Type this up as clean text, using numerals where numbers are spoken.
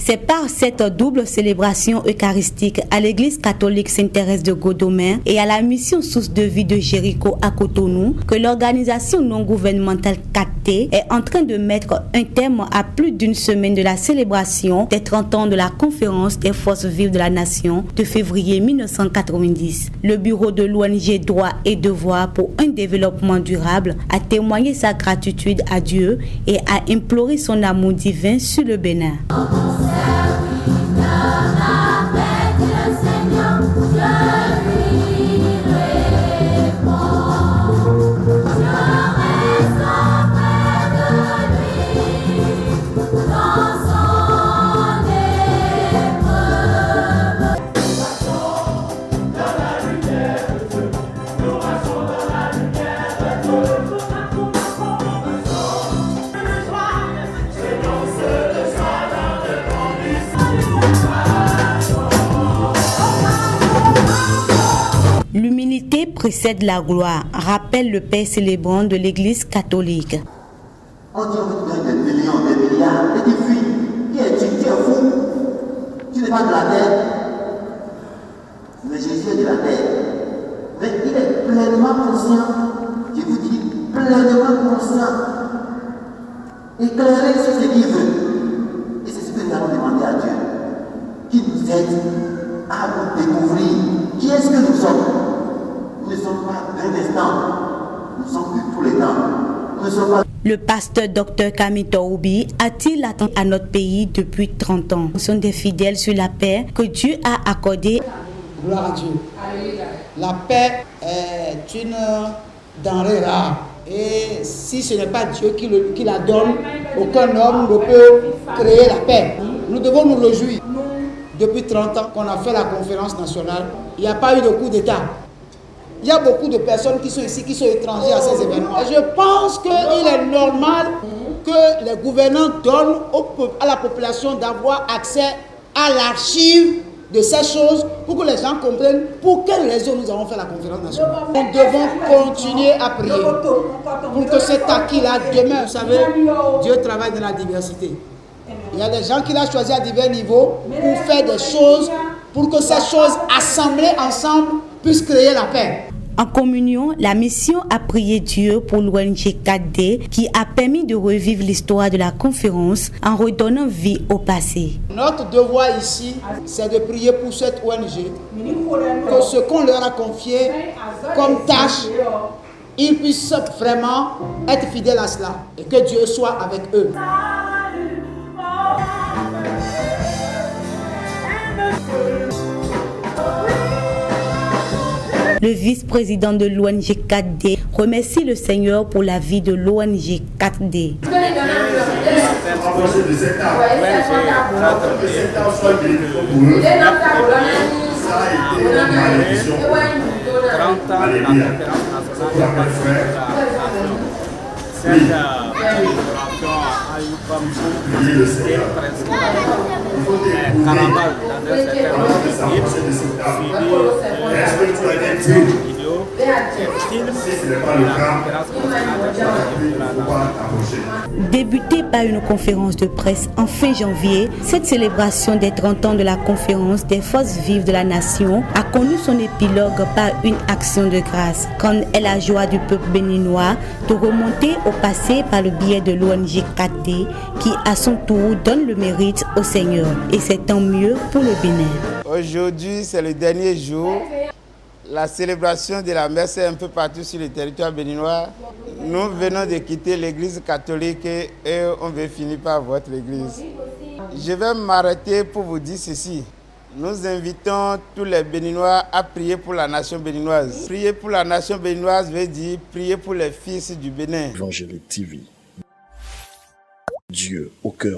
C'est par cette double célébration eucharistique à l'église catholique Sainte-Thérèse de Godomain et à la mission Source de vie de Jéricho à Cotonou que l'organisation non gouvernementale 4T est en train de mettre un terme à plus d'une semaine de la célébration des 30 ans de la conférence des forces vives de la nation de février 1990. Le bureau de l'ONG Droits et Devoirs pour un développement durable a témoigné sa gratitude à Dieu et a imploré son amour divin sur le Bénin. L'humilité précède la gloire, rappelle le père célébrant de l'église catholique. On dit que tu gagnes des millions, des milliards, et tu fuis. Tu es fou. Tu n'es pas de la terre. Mais Jésus est de la terre. Mais il est pleinement conscient. Je vous dis, pleinement conscient. Éclairé sur ce qu'il veut. Et c'est ce que nous allons demander à Dieu. Qu'il nous aide à nous découvrir qui est-ce que nous sommes. Nous ne sommes pas d'un instant. Nous sommes de tous les temps. Nous ne sommes pas. Le pasteur Dr Kamito Oubi attire l'attention à notre pays depuis 30 ans. Nous sommes des fidèles sur la paix que Dieu a accordée. Gloire à Dieu. La paix est une denrée rare. Et si ce n'est pas Dieu qui la donne, aucun homme ne peut créer la paix. Nous devons nous réjouir. Depuis 30 ans qu'on a fait la conférence nationale, il n'y a pas eu de coup d'État. Il y a beaucoup de personnes qui sont ici, qui sont étrangères à ces événements. Et je pense qu'il est normal que les gouvernants donnent à la population d'avoir accès à l'archive de ces choses pour que les gens comprennent pour quelle raison nous avons fait la conférence nationale. Nous devons continuer à prier pour que cet acquis-là, demain, vous savez, Dieu travaille dans la diversité. Il y a des gens qui l'ont choisi à divers niveaux pour faire des choses, pour que ces choses assemblées ensemble puissent créer la paix. En communion, la mission a prié Dieu pour l'ONG 4D qui a permis de revivre l'histoire de la conférence en redonnant vie au passé. Notre devoir ici, c'est de prier pour cette ONG, que ce qu'on leur a confié comme tâche, ils puissent vraiment être fidèles à cela et que Dieu soit avec eux. Le vice-président de l'ONG 4D remercie le Seigneur pour la vie de l'ONG 4D. Débutée par une conférence de presse en fin janvier, cette célébration des 30 ans de la conférence des forces vives de la nation a connu son épilogue par une action de grâce, quand est la joie du peuple béninois de remonter au passé par le biais de l'ONG 4D qui à son tour donne le mérite au Seigneur. Et c'est tant mieux pour le Bénin. Aujourd'hui, c'est le dernier jour. La célébration de la messe est un peu partout sur le territoire béninois. Nous venons de quitter l'église catholique et on veut finir par votre église. Je vais m'arrêter pour vous dire ceci. Nous invitons tous les Béninois à prier pour la nation béninoise. Prier pour la nation béninoise veut dire prier pour les fils du Bénin. Évangélique TV. Dieu au cœur.